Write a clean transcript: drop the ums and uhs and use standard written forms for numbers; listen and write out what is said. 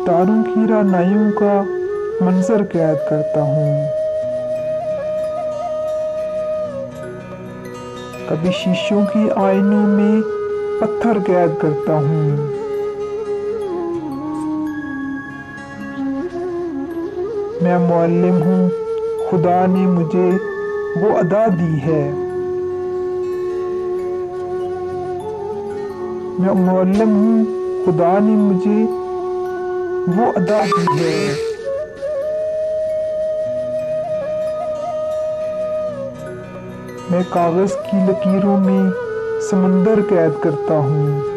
तारों की रानाइयों का मंजर कैद करता हूँ। कभी शीशों की आईनों में पत्थर कैद करता हूँ। मैं मुअल्लिम हूँ, खुदा ने मुझे वो अदा दी है। मैं मुअल्लिम हूँ, खुदा ने मुझे वो अदा दी है। मैं कागज की लकीरों में समंदर कैद करता हूँ।